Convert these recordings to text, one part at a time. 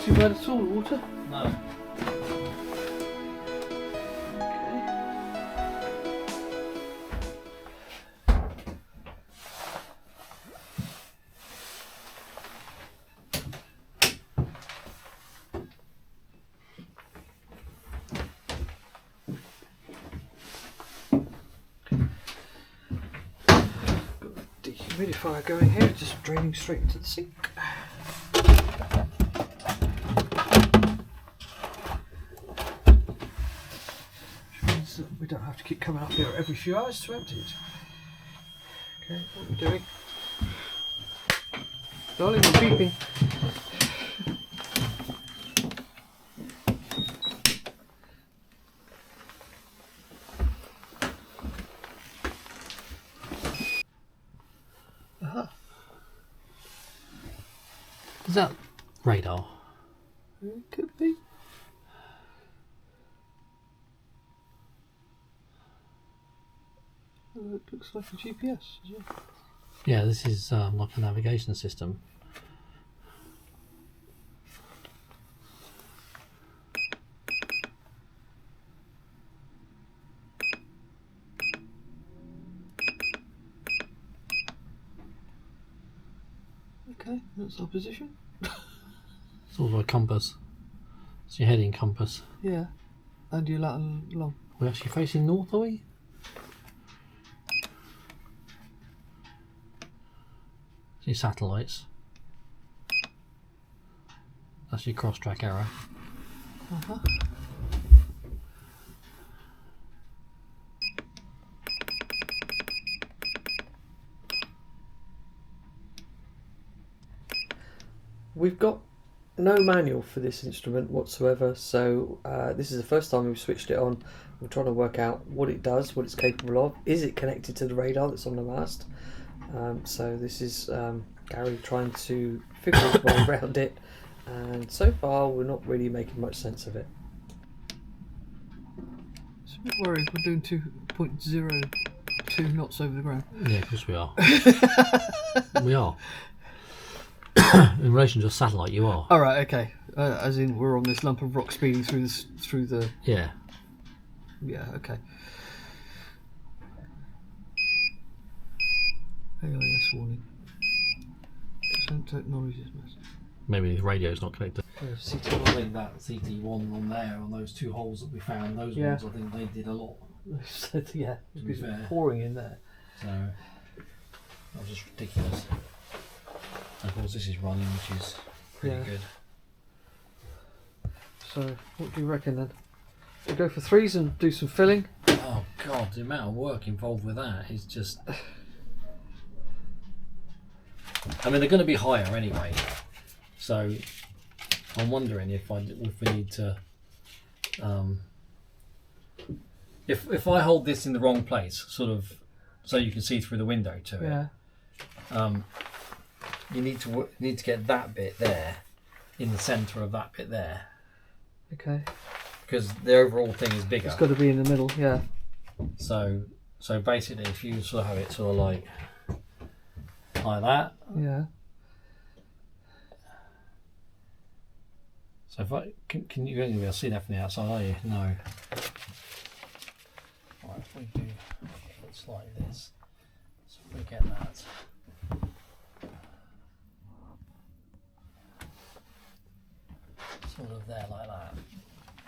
too bad at all, water. No. Dehumidifier going here, just draining straight into the sink. Which means that we don't have to keep coming up here every few hours to empty it. Okay, what are we doing? Darling, you're beeping. Is that radar? It could be. It looks like a GPS as well. Yeah, this is like a navigation system. Okay, that's our position. It's also a compass. It's your heading compass. Yeah, and your lateral long. We're actually facing north, are we? Your satellites. That's your cross-track arrow. Uh-huh. We've got no manual for this instrument whatsoever, so this is the first time we've switched it on. We're trying to work out what it does, what it's capable of. Is it connected to the radar that's on the mast? So this is Gary trying to figure his way around it, and so far we're not really making much sense of it. It's a bit worried we're doing 2.02 knots over the ground. Yeah, of course we are. We are. In relation to a satellite, you are. All right, okay. As in, we're on this lump of rock speeding through the. Yeah. Yeah, okay. AIS warning. Don't acknowledge this message. Maybe the radio's not connected. CT. I think that CT1 on there, on those two holes that we found, those Yeah. ones, I think they did a lot. Yeah, To be it's fair. pouring in there. So, that was just ridiculous. And of course this is running, which is pretty Yeah. good. So, what do you reckon then? We go for threes and do some filling. Oh God, the amount of work involved with that is just... I mean, they're going to be higher anyway. So, I'm wondering if we need to... If I hold this in the wrong place, sort of, so you can see through the window to it. Yeah. You need to get that bit there, in the centre of that bit there, Okay. because the overall thing is bigger. It's got to be in the middle. Yeah. So basically, if you sort of have it sort of like that. Yeah. So if I can you only be able to see that from the outside, are you? No. Right, if we do looks like this. So if we get that. Sort of there like that.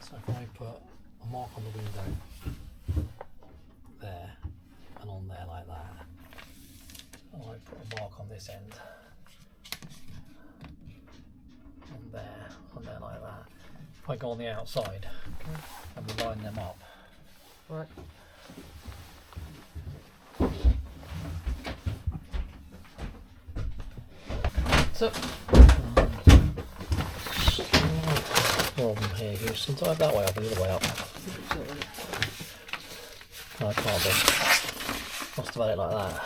So if I put a mark on the window there and on there like that, and I put a mark on this end, on there like that. If I go on the outside, Okay. and we line them up, Right. So. problem here, you should dive that way up and the other way up. No, it can't be. Must have had it like that.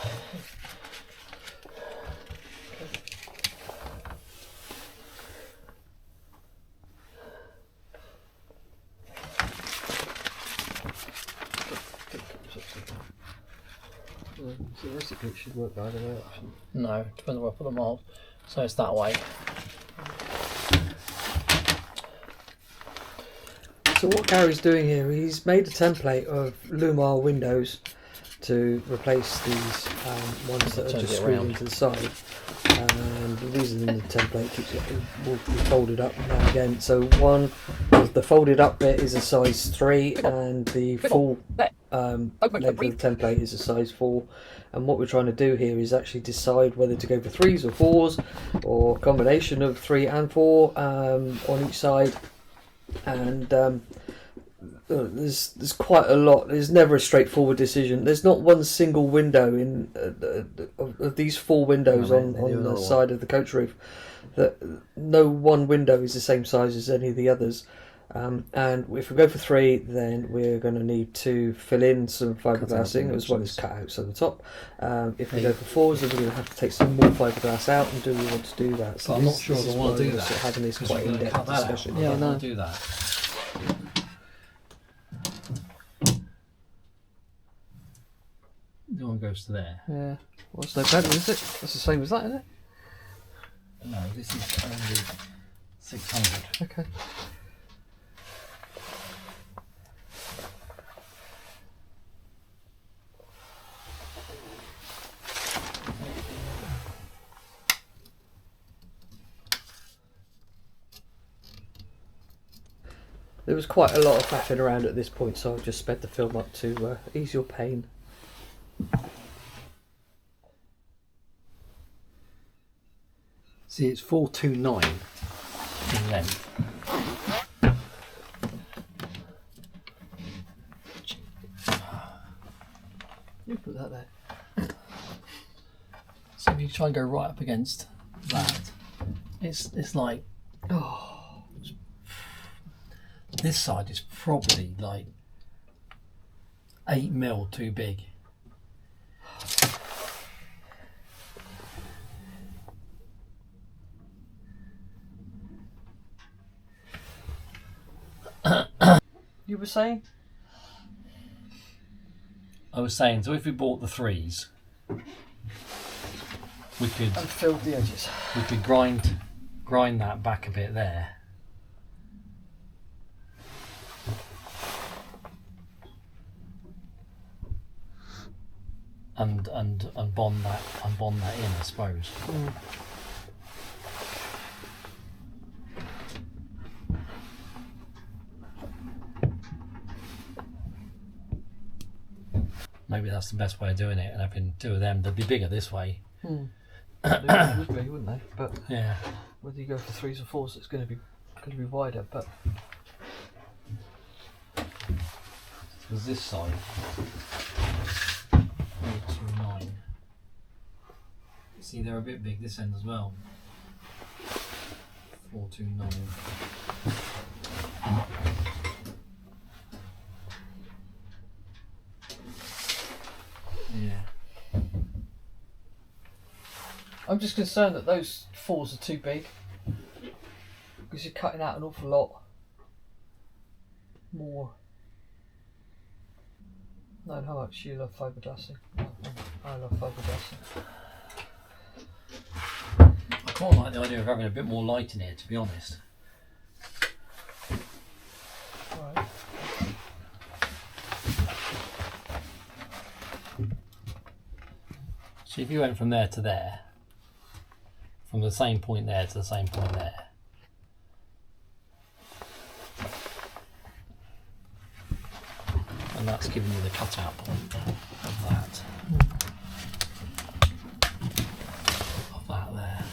Theoretically it should work either way. No, depends on where I put them on. So it's that way. So what Gary's doing here, he's made a template of Lumar windows to replace these ones that are just screwed into the side. And the reason the template will be folded up now and again. So the folded up bit is a size 3, and the full length of the template is a size 4. And what we're trying to do here is actually decide whether to go for 3s or 4s, or a combination of 3 and 4 on each side. And there's quite a lot. There's never a straightforward decision. There's not one single window in of these 4 windows on the side of the coach roof. That no one window is the same size as any of the others. And if we go for 3, then we're going to need to fill in some fiberglassing as well as cutouts at the top. If we go for 4s, then we're going to have to take some more fiberglass out, and do we want to do that? So I'm not sure I want to do that. Having this quite in-depth discussion. Yeah, I want to do that. The one goes to there. Yeah. Well, it's no better, is it? That's the same as that, isn't it? No, this is only 600. Okay. There was quite a lot of faffing around at this point, so I've just sped the film up to ease your pain. See, it's 429 in length. You put that there. So if you try and go right up against that, it's like, this side is probably like 8mm too big. You were saying? I was saying, so if we bought the 3s, we could And filled the edges. we could grind that back a bit there. And bond that in, I suppose. Maybe that's the best way of doing it, and having 2 of them, they'd be bigger this way. They would be, wouldn't they? But Yeah. whether you go for 3s or 4s, it's going to be wider. But Because this side, 429. See, they're a bit big this end as well. 429. Yeah. I'm just concerned that those 4s are too big, because you're cutting out an awful lot more. No, how much you love fiberglassing? I love fiberglassing. I quite like the idea of having a bit more light in here, to be honest. Right. So if you went from there to there, from the same point there to the same point there, and that's giving you the cutout point of that. Of that there.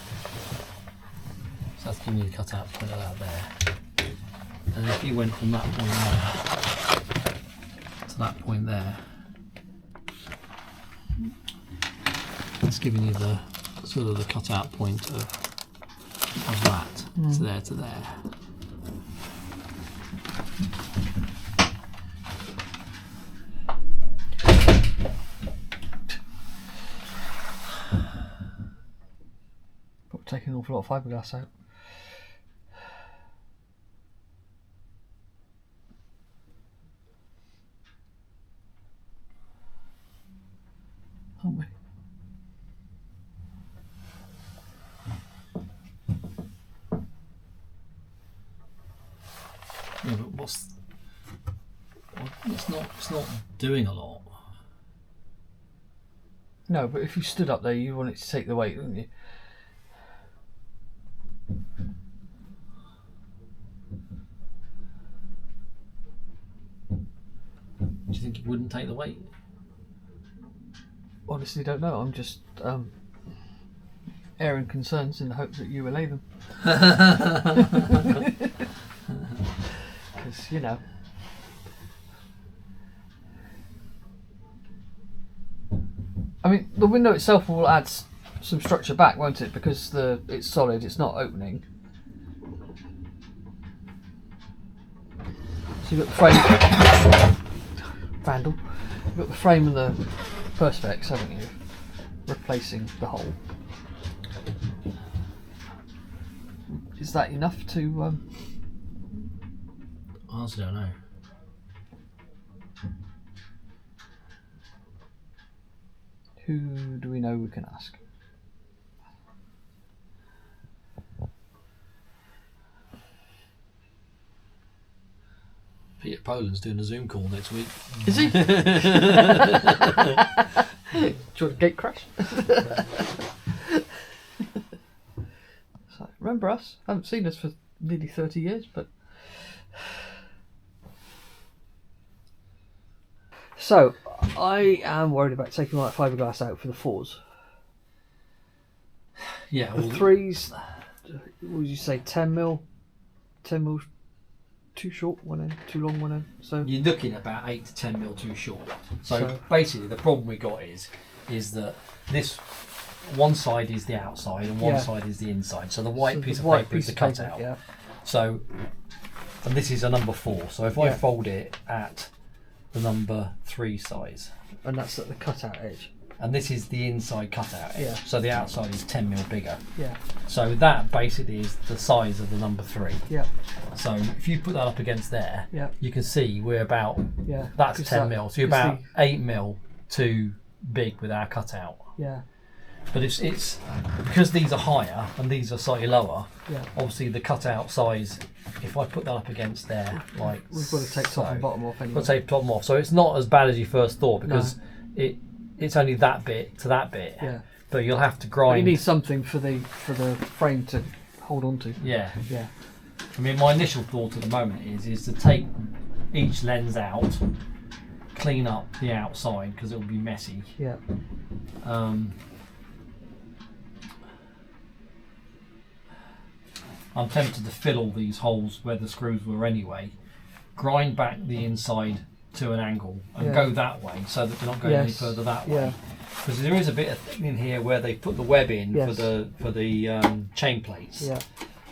So that's giving you the cutout point of that there. And if you went from that point there to that point there, it's giving you the sort of the cutout point of that to there to there. But we're taking an awful lot of fiberglass out. Aren't we? Yeah, but what's It's not doing a lot. No, but if you stood up there, you want it to take the weight, wouldn't you? Do you think it wouldn't take the weight? Honestly, don't know. I'm just airing concerns in the hopes that you relay them. Because, you know. I mean, the window itself will add some structure back, won't it? Because it's solid, it's not opening. So you've got the frame. Vandal. You've got the frame and the perspex, haven't you? Replacing the hole. Is that enough to? I honestly don't know. Who do we know we can ask? Peter Poland's doing a Zoom call next week. Is he? Do you want a gate crash? So, remember us? Haven't seen us for nearly 30 years, but. So, I am worried about taking all that fiberglass out for the 4s. Yeah. The 3s, what would you say, 10 mil? 10 mil too short one end, too long one end. So you're looking at about 8 to 10 mil too short. So basically, the problem we got is that this one side is the outside and one side is the inside. So the white piece of paper is the cutout. Yeah. So, and this is a number 4. So if I fold it at the number 3 size, and that's at the cutout edge. And this is the inside cutout edge. Yeah. So the outside is 10 mil bigger. Yeah. So that basically is the size of the number 3. Yeah. So if you put that up against there, you can see we're about, that's 10 mil. So you're about 8 mil too big with our cutout. Yeah. But it's because these are higher and these are slightly lower. Yeah. Obviously the cutout size, if I put that up against there, like we've got to take top and bottom off anyway. We'll take top and bottom off. So it's not as bad as you first thought because it's only that bit to that bit. Yeah. But you'll have to grind. But you need something for the frame to hold on to. Yeah. Yeah. I mean, my initial thought at the moment is to take each lens out, clean up the outside because it'll be messy. Yeah. I'm tempted to fill all these holes where the screws were anyway, grind back the inside to an angle and go that way so that we're not going any further that way. Because there is a bit of thing in here where they put the web in for the chain plates. Yeah.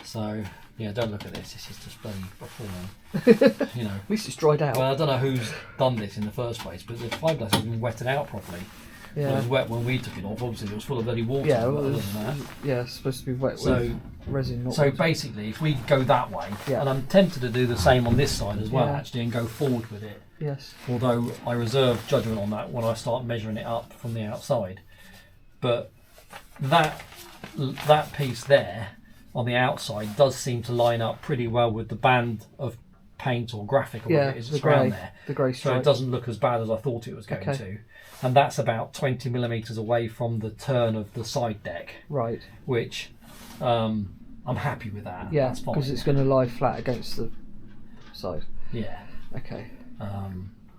So yeah, don't look at this. This is just bloody performing. You know. At least it's dried out. Well, I don't know who's done this in the first place, but the fiberglass hasn't been wetted out properly. Yeah. It was wet when we took it off. Obviously, it was full of bloody water. Yeah, well, other than that. Yeah, it's supposed to be wet with resin. Not so basically, if we go that way, and I'm tempted to do the same on this side as well, actually, and go forward with it. Yes. Although I reserve judgment on that when I start measuring it up from the outside. But that piece there on the outside does seem to line up pretty well with the band of paint or graphic or whatever it is that's around there. The grey stripe. So it doesn't look as bad as I thought it was going to. And that's about 20 millimetres away from the turn of the side deck. Right. Which I'm happy with that. Yeah, because it's going to lie flat against the side. Yeah. Okay.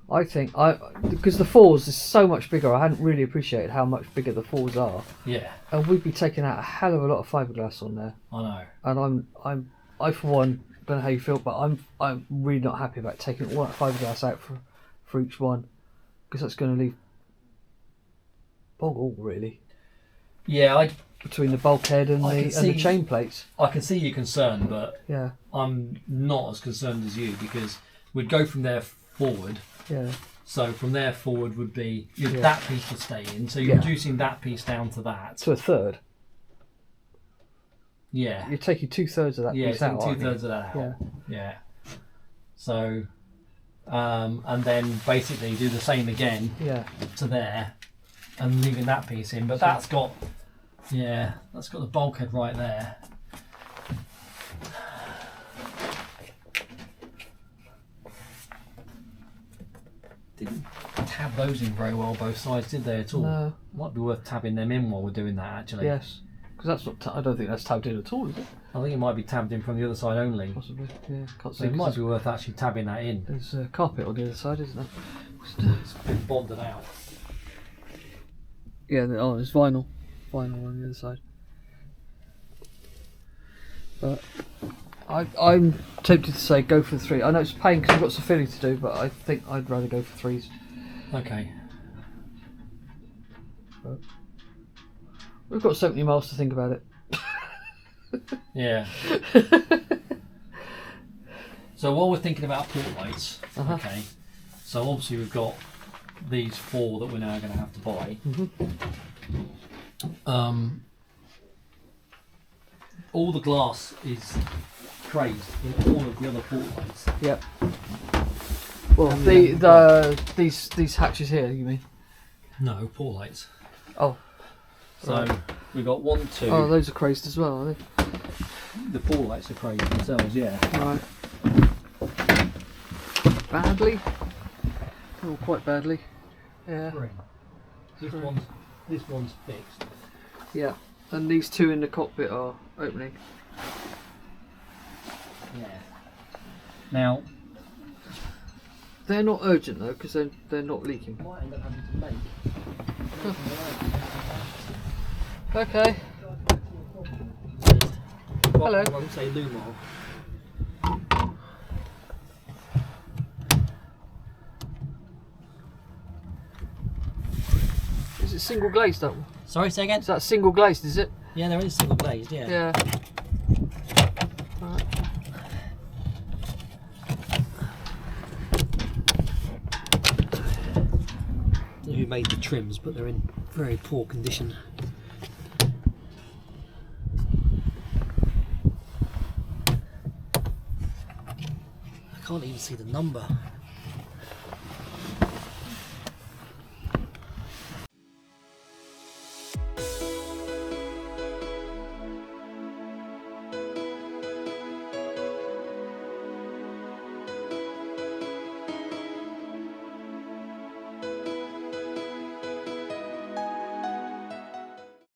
I think because the 4s is so much bigger. I hadn't really appreciated how much bigger the 4s are. Yeah. And we'd be taking out a hell of a lot of fiberglass on there. I know. And I for one don't know how you feel, but I'm really not happy about taking all that fiberglass out for each one because that's going to leave boggle really. Yeah, between the bulkhead and the chain plates. I can see your concern, but yeah, I'm not as concerned as you because we'd go from there forward. Yeah. So from there forward would be that piece would stay in. So you're reducing that piece down to that. To a third. Yeah. You're taking 2/3 of that piece out. Yeah, 2/3 of that out. Yeah. Yeah. So, and then basically do the same again. Yeah. To there, and leaving that piece in. But that's got the bulkhead right there. didn't tab those in very well, both sides, did they at all? No. Might be worth tabbing them in while we're doing that, actually. Yes, because that's not. I don't think that's tabbed in at all, is it? I think it might be tabbed in from the other side only. Possibly. Yeah. Can't So see. it might be worth actually tabbing that in. There's a carpet on the other side, isn't there? It's been bonded out. Yeah. There's vinyl on the other side. But I'm tempted to say go for the 3. I know it's a pain because I've got some filling to do, but I think I'd rather go for 3s. Okay. But we've got 70 miles to think about it. Yeah. So while we're thinking about port lights, okay, so obviously we've got these 4 that we're now going to have to buy. All the glass is crazed in all of the other port lights. Yep. Well, these hatches here, you mean? No, port lights. Oh. So Right. we've got 1, 2. Oh, those are crazed as well, are they? The port lights are crazed themselves, yeah. Right. Badly? Oh, quite badly. Yeah. This one's fixed. Yeah. And these 2 in the cockpit are opening. Yeah. Now They're not urgent though, because they're not leaking. might end up having to make. Okay. Hello. I would say Lumol. Is it single glazed that one? Sorry, say again? Is that single glazed, is it? Yeah, there is single glazed, yeah. Yeah. Right. Who made the trims, but they're in very poor condition. I can't even see the number.